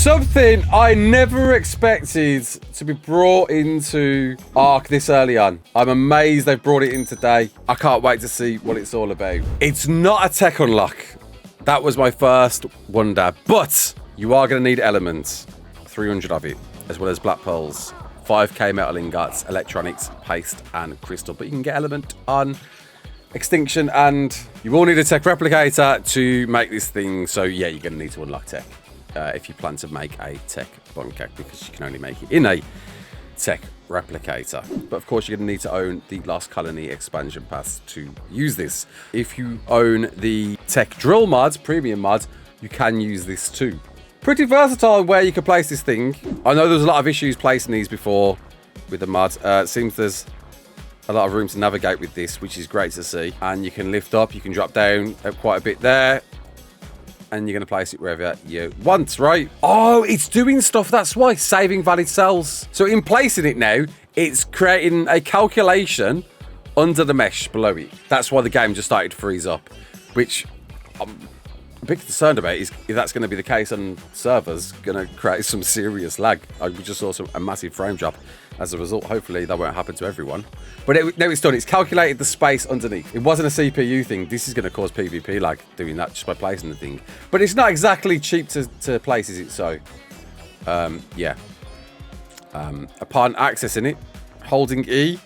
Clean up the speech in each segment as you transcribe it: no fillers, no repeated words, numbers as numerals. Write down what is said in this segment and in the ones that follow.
Something I never expected to be brought into ARK this early on. I'm amazed they've brought it in today. I can't wait to see what it's all about. It's not a tech unlock. That was my first wonder. But you are going to need elements. 300 of it, as well as black pearls, 5k metal ingots, electronics, paste, and crystal. But you can get element on Extinction, and you will need a tech replicator to make this thing. So yeah, you're going to need to unlock tech if you plan to make a tech bunker, because you can only make it in a tech replicator. But of course, you're going to need to own the Lost Colony expansion pass to use this. If you own the tech drill mods, premium mods, you can use this too. Pretty versatile where you can place this thing. I know there's a lot of issues placing these before with the mods. It seems there's a lot of room to navigate with this, which is great to see. And you can lift up, you can drop down quite a bit there, and you're going to place it wherever you want, right? Oh, it's doing stuff. That's why. Saving valid cells. So in placing it now, it's creating a calculation under the mesh below it. That's why the game just started to freeze up, which I'm a bit concerned about. Is if that's going to be the case on servers, going to create some serious lag. I just saw a massive frame drop as a result. Hopefully that won't happen to everyone. But now it's done. It's calculated the space underneath. It wasn't a CPU thing. This is going to cause PvP lag doing that just by placing the thing. But it's not exactly cheap to place, is it? So, yeah. Upon accessing it, holding E,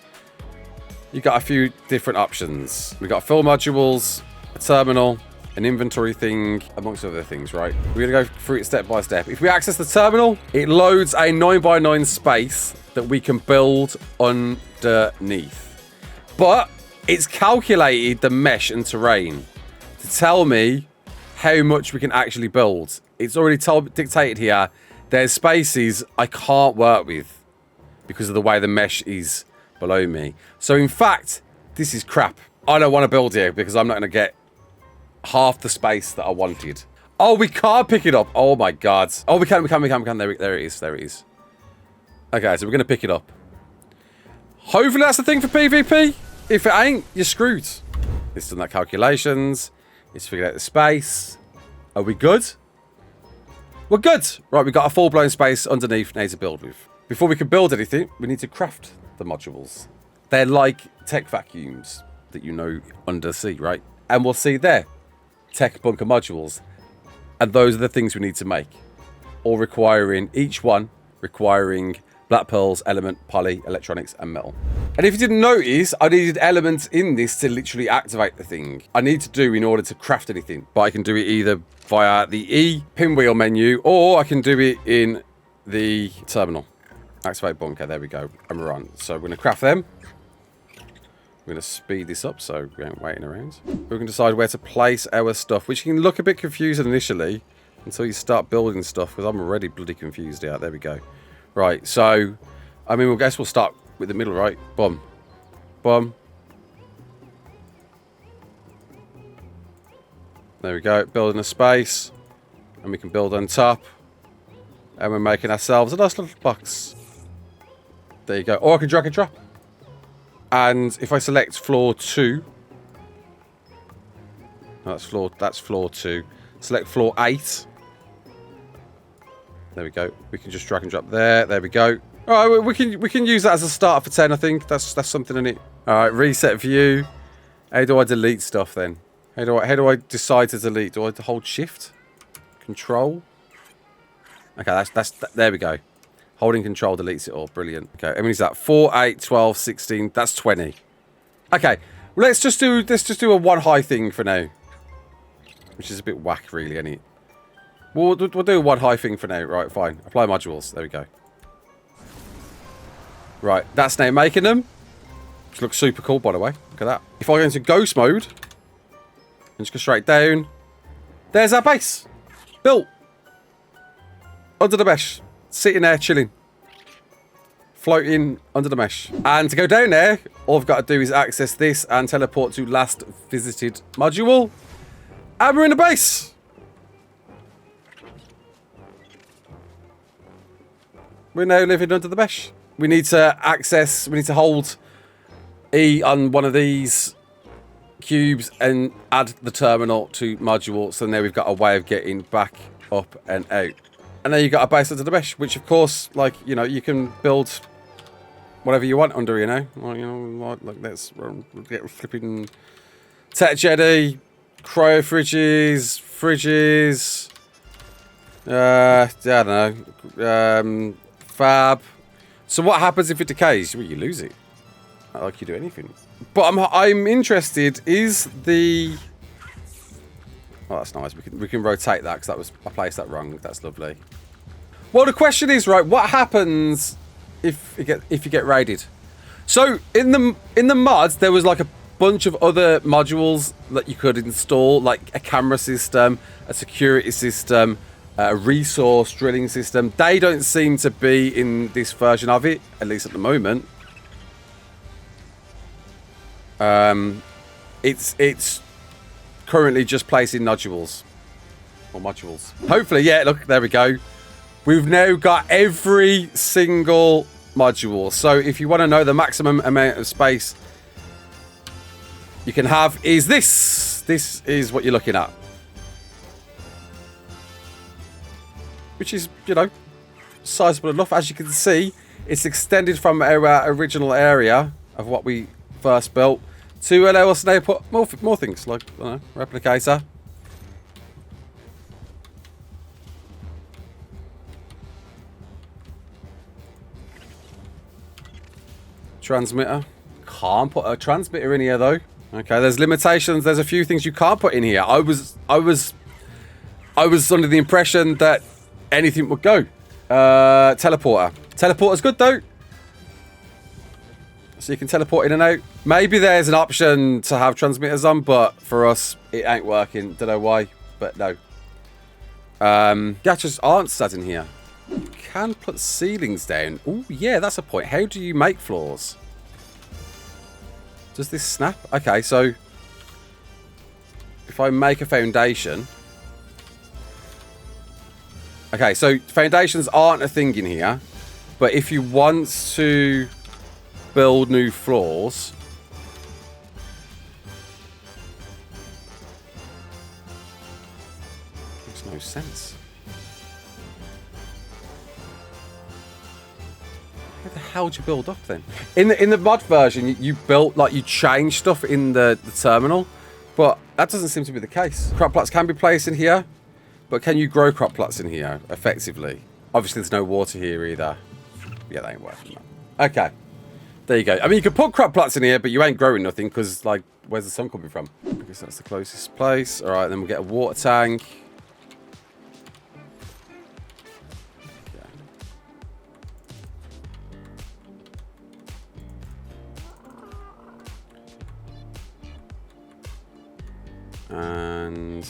you got a few different options. We've got fill modules, a terminal, an inventory thing, amongst other things, right? We're going to go through it step by step. If we access the terminal, it loads a 9x9 space that we can build underneath. But it's calculated the mesh and terrain to tell me how much we can actually build. It's already dictated here. There's spaces I can't work with because of the way the mesh is below me. So in fact, this is crap. I don't want to build here because I'm not going to get half the space that I wanted. Oh, we can't pick it up. Oh my god. Oh, we can. There it is. Okay, so we're going to pick it up. Hopefully that's the thing for PvP. If it ain't, you're screwed. It's done that calculations. It's figured out the space. Are we good? We're good. Right, we've got a full-blown space underneath now to build with. Before we can build anything, we need to craft the modules. They're like tech vacuums that you know undersea, right? And we'll see there. Tech bunker modules, and those are the things we need to make, all requiring each one requiring black pearls, element, poly, electronics, and metal. And if you didn't notice, I needed elements in this to literally activate the thing I need to do in order to craft anything. But I can do it either via the E pinwheel menu, or I can do it in the terminal. Activate bunker. There we go, and we're on. So we're going to craft them. We're going to speed this up so we ain't waiting around. We can decide where to place our stuff, which can look a bit confusing initially until you start building stuff, because I'm already bloody confused out. There we go. Right, so, I mean, I guess we'll start with the middle, right? Boom. Boom. There we go. Building a space. And we can build on top. And we're making ourselves a nice little box. There you go. Or I can drag and drop. And if I select floor 2, that's floor 2. Select floor 8. There we go. We can just drag and drop there. There we go. All right, we can use that as a start for 10. I think that's something in it. All right, reset view. How do I delete stuff then? How do I decide to delete? Do I hold shift? Control? Okay, that's there we go. Holding control deletes it all. Brilliant. Okay, how many is that? 4, 8, 12, 16. That's 20. Okay, well, let's just do a one high thing for now, which is a bit whack, really, isn't it? We'll do a one high thing for now. Right, fine. Apply modules. There we go. Right, that's now making them. Which looks super cool, by the way. Look at that. If I go into ghost mode and just go straight down, there's our base built under the mesh. Sitting there, chilling. Floating under the mesh. And to go down there, all I've got to do is access this and teleport to last visited module. And we're in the base. We're now living under the mesh. We need to hold E on one of these cubes and add the terminal to module. So now we've got a way of getting back up and out. And then you got a base under the mesh, which of course, like, you know, you can build whatever you want under, you know. Like, you know, like let's get flipping tech jetty, cryo fridges, I don't know, fab. So what happens if it decays? Well, you lose it. Not like you do anything. But I'm interested. Is the... Oh, that's nice. We can rotate that because I placed that wrong. That's lovely. Well, the question is, right, what happens if you get raided? So in the mods, there was like a bunch of other modules that you could install, like a camera system, a security system, a resource drilling system. They don't seem to be in this version of it, at least at the moment. It's currently just placing nodules or modules. Hopefully, yeah, look, there we go. We've now got every single module. So if you want to know the maximum amount of space you can have is this. This is what you're looking at. Which is, you know, sizable enough. As you can see, it's extended from our original area of what we first built to allow us to now put more things, like, I don't know, replicator. Transmitter. Can't put a transmitter in here though. Okay, there's limitations. There's a few things you can't put in here. I was under the impression that anything would go. Teleporter. Teleporter's good though. So you can teleport in and out. Maybe there's an option to have transmitters on, but for us, it ain't working. Don't know why, but no. Gachas aren't sat in here. You can put ceilings down. Oh, yeah, that's a point. How do you make floors? Does this snap? Okay, so if I make a foundation. Okay, so foundations aren't a thing in here, but if you want to build new floors, makes no sense. How the hell do you build up then? In the mod version, you built, like, you changed stuff in the terminal, but that doesn't seem to be the case. Crop plots can be placed in here, but can you grow crop plots in here effectively? Obviously, there's no water here either. Yeah, that ain't working. Okay. There you go. I mean, you can put crop plots in here, but you ain't growing nothing because, like, where's the sun coming from? I guess that's the closest place. All right, then we'll get a water tank. And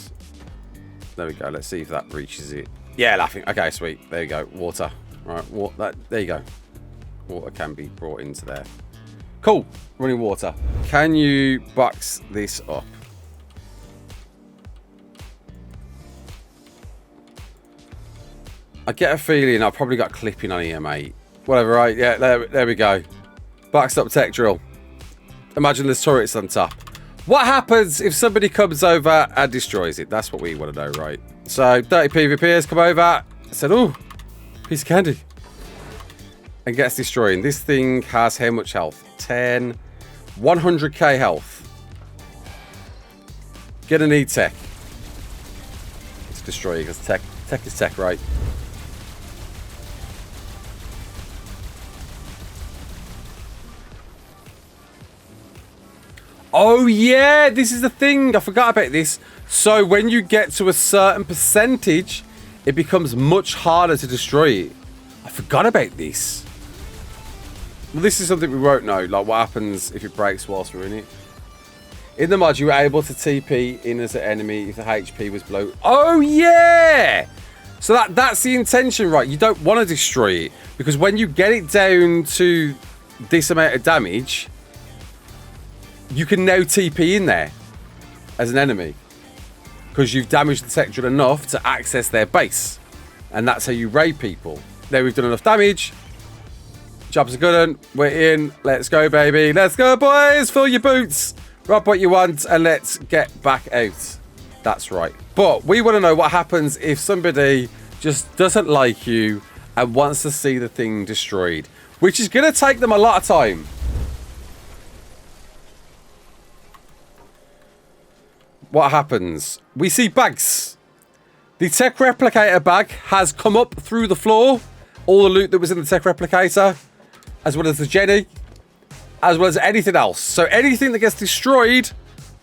there we go. Let's see if that reaches it. Yeah, laughing. Okay, sweet. There you go. Water. All right, there you go. Water can be brought into there. Cool. Running water. Can you box this up? I get a feeling I've probably got clipping on here, mate. Whatever, right? Yeah, there we go. Boxed up tech drill. Imagine there's turrets on top. What happens if somebody comes over and destroys it? That's what we want to know, right? So, dirty PvPers come over. Said, oh, piece of candy. And gets destroyed. This thing has how much health? 10. 100k health. Gonna need tech. Let's destroy it because tech is tech, right? Oh yeah, this is the thing. I forgot about this. So when you get to a certain percentage, it becomes much harder to destroy it. I forgot about this. Well, this is something we won't know. Like what happens if it breaks whilst we're in it. In the mod, you were able to TP in as an enemy if the HP was below. Oh yeah! So that's the intention, right? You don't want to destroy it. Because when you get it down to this amount of damage, you can now TP in there as an enemy because you've damaged the tech drill enough to access their base, and that's how you raid people. Now we've done enough damage. Jobs are good. We're in. Let's go, baby. Let's go, boys. Fill your boots. Rob what you want, and let's get back out. That's right. But we want to know what happens if somebody just doesn't like you and wants to see the thing destroyed, which is going to take them a lot of time. What happens? We see bags. The tech replicator bag has come up through the floor. All the loot that was in the tech replicator, as well as the Jenny, as well as anything else. So anything that gets destroyed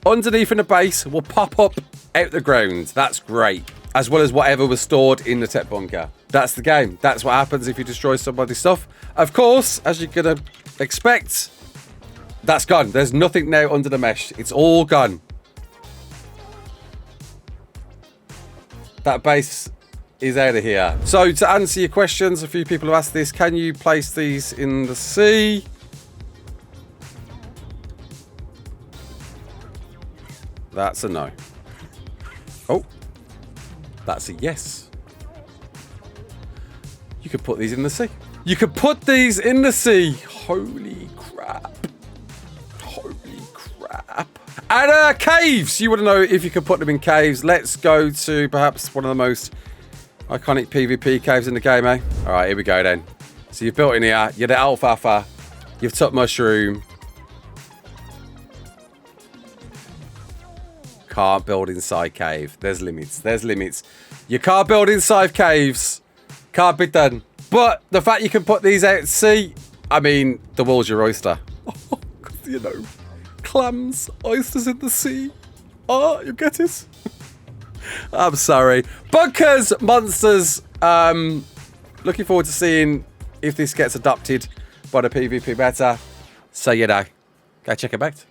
underneath in the base will pop up out the ground. That's great. As well as whatever was stored in the tech bunker. That's the game. That's what happens if you destroy somebody's stuff. Of course, as you're going to expect, that's gone. There's nothing now under the mesh. It's all gone. That base is out of here. So to answer your questions, a few people have asked this. Can you place these in the sea? That's a no. Oh, that's a yes. You could put these in the sea. You could put these in the sea. Holy crap. Holy crap. And caves. You want to know if you could put them in caves. Let's go to perhaps one of the most iconic PvP caves in the game, eh? All right, here we go then. So you've built in here. You're the alfalfa. You've took mushroom. Can't build inside cave. There's limits. There's limits. You can't build inside caves. Can't be done. But the fact you can put these out at sea, I mean, the world's your oyster. Oh, you know, clams, oysters in the sea. Oh, you get it? I'm sorry. Bunkers, monsters. Looking forward to seeing if this gets adopted by the PvP beta. So, you know, go check it out.